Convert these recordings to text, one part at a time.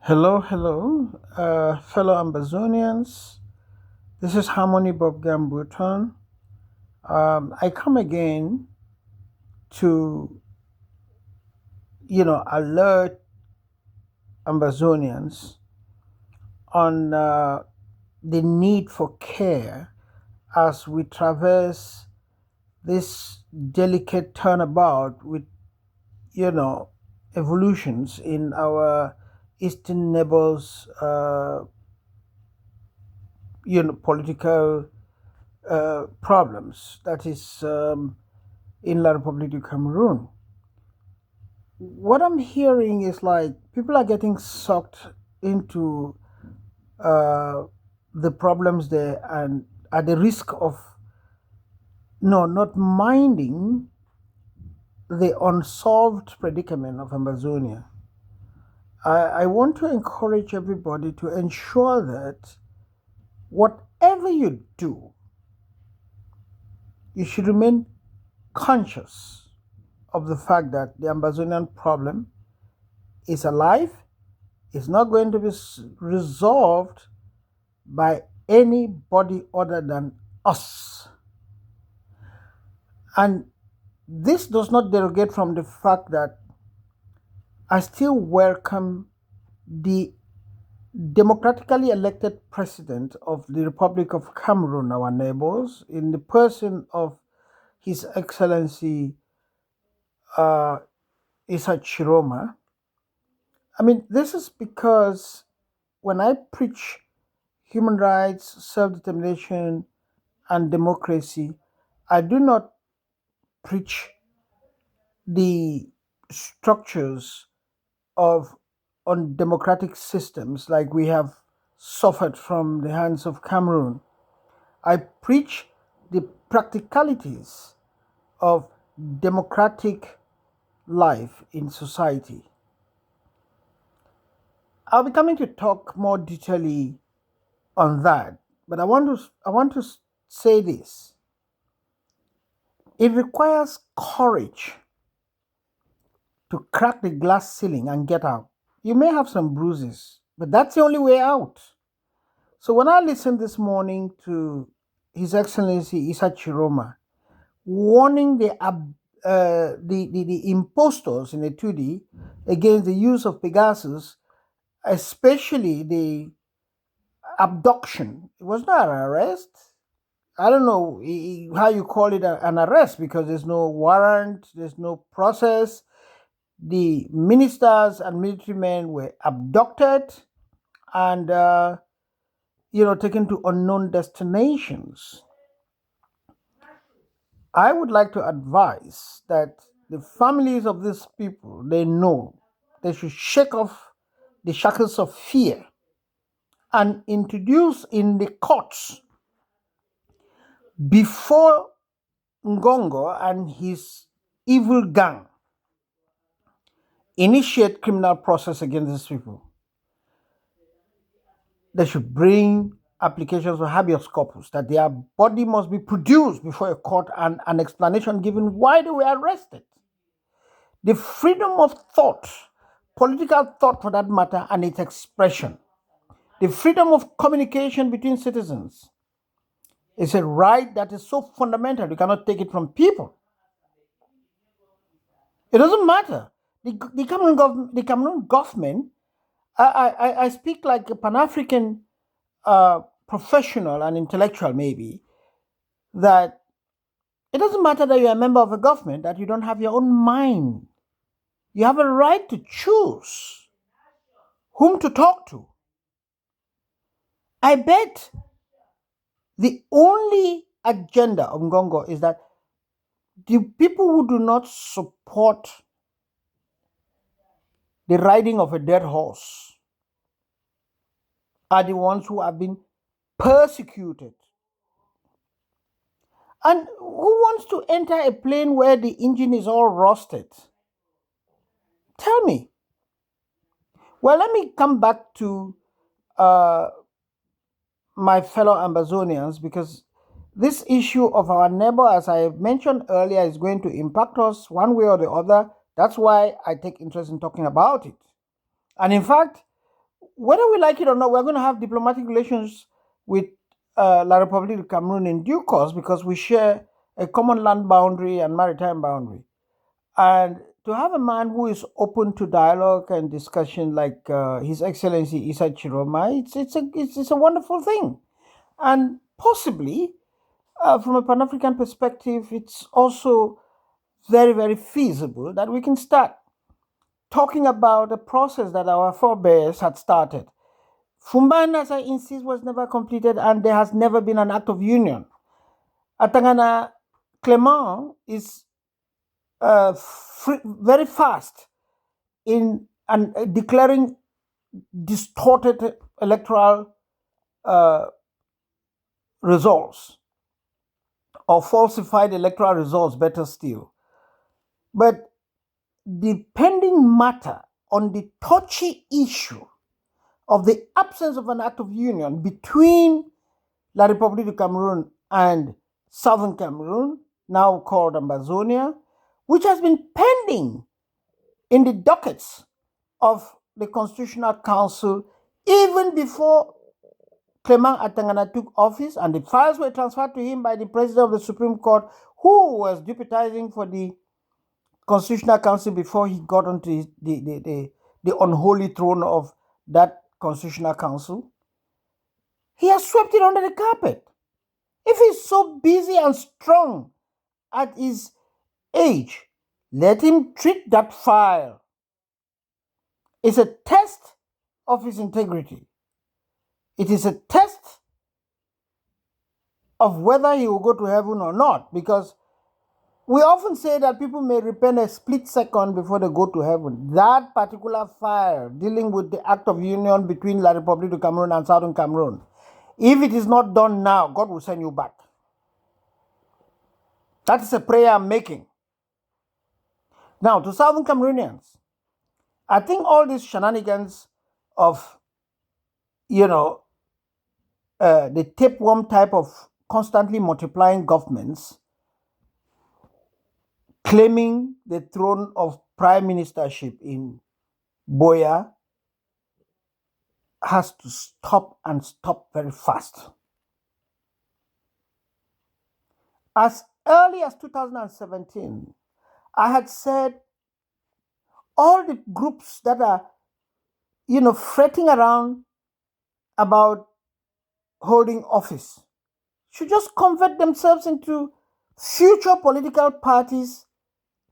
Hello, hello, fellow Ambazonians. This is Harmony Bob Gambuton. I come again to, alert Ambazonians on the need for care as we traverse this delicate turnabout with, you know, evolutions in our eastern neighbors, political problems. That is in La Republic du Cameroon. What I'm hearing is like people are getting sucked into uh, the problems there and at the risk of not minding the unsolved predicament of Ambazonia. I want to encourage everybody to ensure that whatever you do, you should remain conscious of the fact that the Ambazonian problem is alive, is not going to be resolved by anybody other than us. And this does not derogate from the fact that I still welcome the democratically elected president of the Republic of Cameroon, our neighbors, in the person of His Excellency uh, Issa Chiroma. I mean, this is because when I preach human rights, self determination, and democracy, I do not preach the structures of undemocratic systems like we have suffered from the hands of Cameroon. I preach the practicalities of democratic life in society. I'll be coming to talk more detailedly on that, but I want to say this. It requires courage to crack the glass ceiling and get out. You may have some bruises, but that's the only way out. So when I listened this morning to His Excellency Issa Chiroma warning the impostors in the 2D against the use of Pegasus, especially the abduction, it was not an arrest. I don't know how you call it an arrest because there's no warrant, there's no process. The ministers and military men were abducted and taken to unknown destinations. I would like to advise that the families of these people they know they should shake off the shackles of fear and introduce in the courts before Ngongo and his evil gang initiate criminal process against these people. They should bring applications for habeas corpus, that their body must be produced before a court and an explanation given why they were arrested. The freedom of thought, political thought for that matter, and its expression, the freedom of communication between citizens is a right that is so fundamental you cannot take it from people. It doesn't matter. The Cameroon government, I speak like a Pan African professional and intellectual, maybe, that it doesn't matter that you're a member of a government, that you don't have your own mind. You have a right to choose whom to talk to. I bet the only agenda of Ngongo is that the people who do not support the riding of a dead horse are the ones who have been persecuted. And who wants to enter a plane where the engine is all rusted? Tell me. Well, let me come back to uh, my fellow Ambazonians because this issue of our neighbor, as I mentioned earlier, is going to impact us one way or the other. That's why I take interest in talking about it. And in fact, whether we like it or not, we're going to have diplomatic relations with La République du Cameroon in due course because we share a common land boundary and maritime boundary. And to have a man who is open to dialogue and discussion like His Excellency Issa Chiroma, it's a wonderful thing. And possibly, from a Pan African perspective, it's also very, very feasible that we can start talking about a process that our forebears had started. Fumban, as I insist, was never completed, and there has never been an act of union. Atangana Clement is very fast in declaring distorted electoral results or falsified electoral results, better still. But the pending matter on the touchy issue of the absence of an act of union between La République du Cameroon and Southern Cameroon, now called Ambazonia, which has been pending in the dockets of the Constitutional Council even before Clement Atangana took office, and the files were transferred to him by the President of the Supreme Court, who was deputizing for the Constitutional Council before he got onto the unholy throne of that Constitutional Council. He has swept it under the carpet. If he's so busy and strong at his age, let him treat that file. It's a test of his integrity. It is a test of whether he will go to heaven or not, because we often say that people may repent a split second before they go to heaven. That particular file dealing with the act of union between La République du Cameroon and Southern Cameroon, if it is not done now, God will send you back. That is a prayer I'm making. Now, to Southern Cameroonians, I think all these shenanigans of, the tapeworm type of constantly multiplying governments claiming the throne of prime ministership in Boya has to stop, and stop very fast. As early as 2017, I had said all the groups that are, fretting around about holding office should just convert themselves into future political parties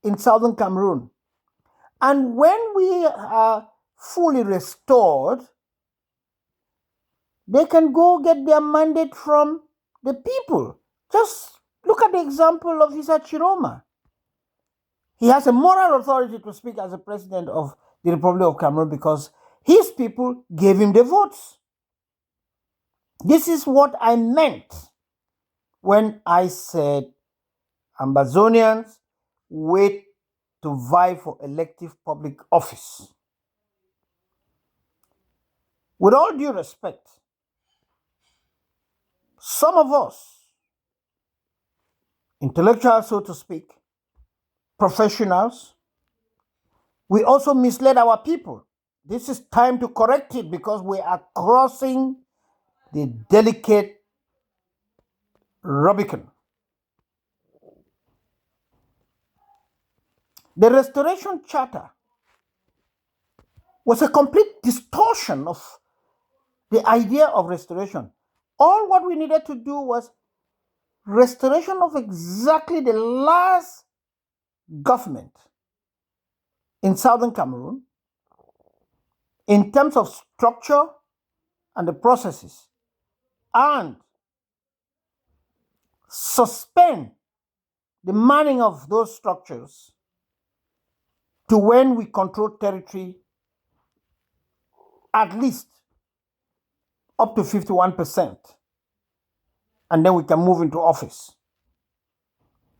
in Southern Cameroon. And when we are fully restored, they can go get their mandate from the people. Just look at the example of Issa Chiroma. He has a moral authority to speak as a president of the Republic of Cameroon because his people gave him the votes. This is what I meant when I said Ambazonians wait to vie for elective public office. With all due respect, some of us, intellectuals so to speak, professionals, we also misled our people. This is time to correct it because we are crossing the delicate Rubicon. The Restoration Charter was a complete distortion of the idea of restoration. All what we needed to do was restoration of exactly the last government in Southern Cameroon in terms of structure and the processes, and suspend the manning of those structures to when we control territory at least up to 51%, and then we can move into office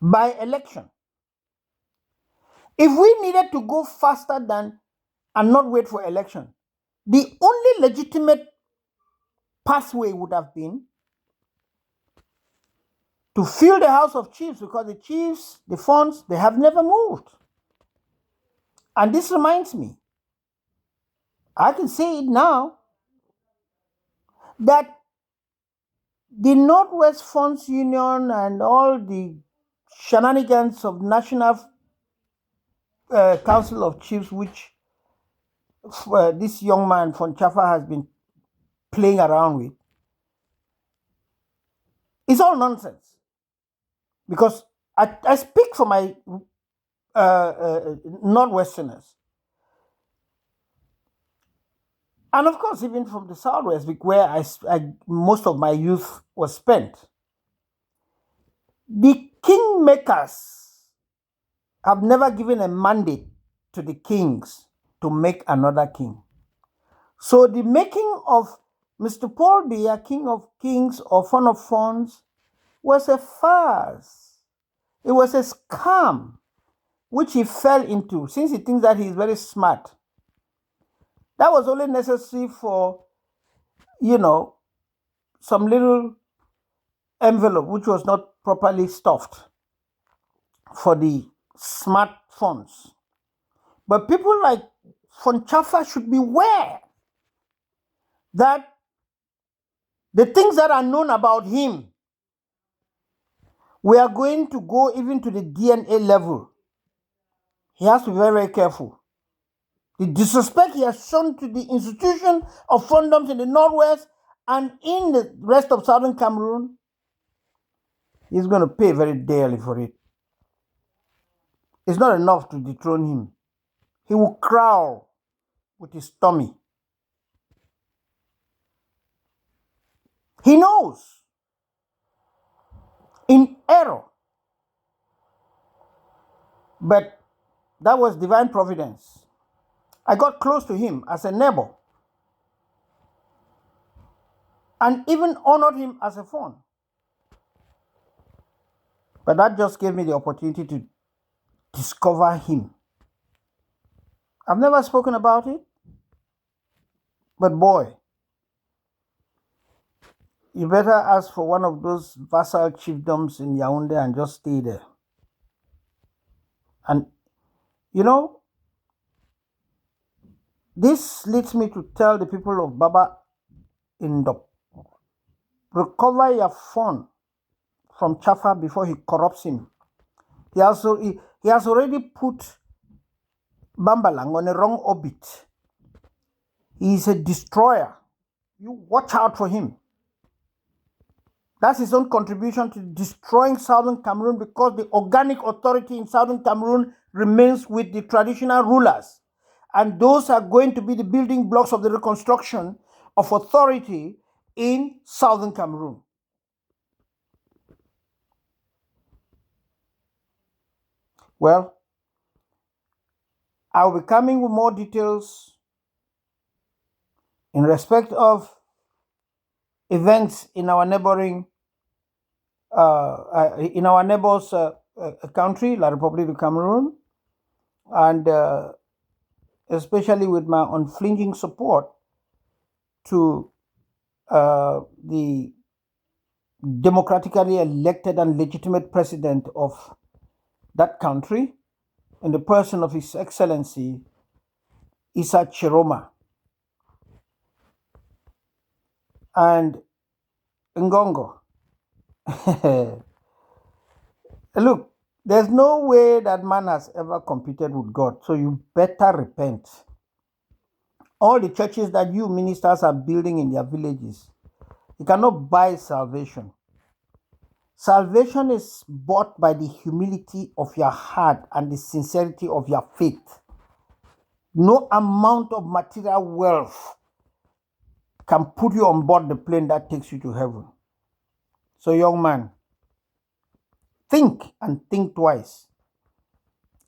by election. If we needed to go faster than and not wait for election, the only legitimate pathway would have been to fill the House of Chiefs, because the chiefs, the funds, they have never moved. And this reminds me, I can say it now, that the Northwest Funds Union and all the shenanigans of National Council of Chiefs, which this young man from Chafa has been playing around with, is all nonsense. Because I speak for my Northwesterners. And of course, even from the Southwest, where most of my youth was spent. The kingmakers have never given a mandate to the kings to make another king. So the making of Mr. Paul Biya, King of Kings or Fun of Funds, was a farce. It was a scam which he fell into since he thinks that he is very smart. That was only necessary for, some little envelope which was not properly stuffed for the smart funds. But people like Fonchafa should beware that the things that are known about him, we are going to go even to the DNA level. He has to be very, very careful. The disrespect he has shown to the institution of fundoms in the Northwest and in the rest of Southern Cameroon, he's going to pay very dearly for it. It's not enough to dethrone him. He will growl with his tummy. He knows in error. But that was divine providence. I got close to him as a neighbor and even honored him as a friend. But that just gave me the opportunity to discover him. I've never spoken about it, but boy, you better ask for one of those vassal chiefdoms in Yaoundé and just stay there. And, this leads me to tell the people of Baba Indop, recover your phone from Chafa before he corrupts him. He has already put Bambalang on a wrong orbit. He is a destroyer. You watch out for him. That's his own contribution to destroying Southern Cameroon, because the organic authority in Southern Cameroon remains with the traditional rulers. And those are going to be the building blocks of the reconstruction of authority in Southern Cameroon. Well, I'll be coming with more details in respect of events in our neighbors' country, La République du Cameroon, and especially with my unflinching support to the democratically elected and legitimate president of that country, in the person of His Excellency Issa Chiroma. And Ngongo, look, there's no way that man has ever competed with God, so you better repent. All the churches that you ministers are building in their villages, you cannot buy salvation. Salvation is bought by the humility of your heart and the sincerity of your faith. No amount of material wealth can put you on board the plane that takes you to heaven. So, young man, think and think twice.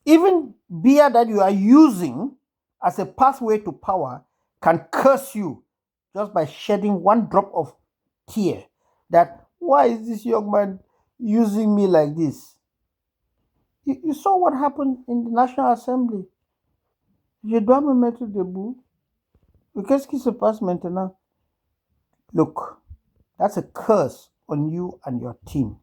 Even beer that you are using as a pathway to power can curse you just by shedding one drop of tear. That, why is this young man using me like this? You saw what happened in the National Assembly. Je dois me mettre debout. Qu'est-ce qui se passe maintenant? Look, that's a curse on you and your team.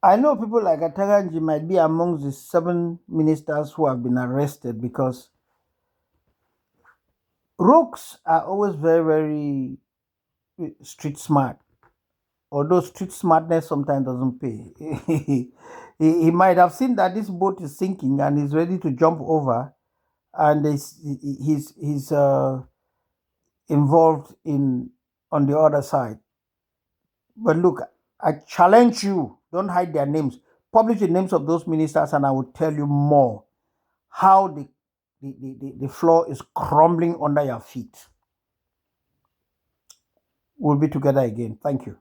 I know people like Ataganji might be amongst the 7 ministers who have been arrested because Rooks are always very, very street smart. Although street smartness sometimes doesn't pay. He might have seen that this boat is sinking and he's ready to jump over, and he's involved in on the other side. But look, I challenge you, don't hide their names. Publish the names of those ministers, and I will tell you more how the floor is crumbling under your feet. We'll be together again. Thank you.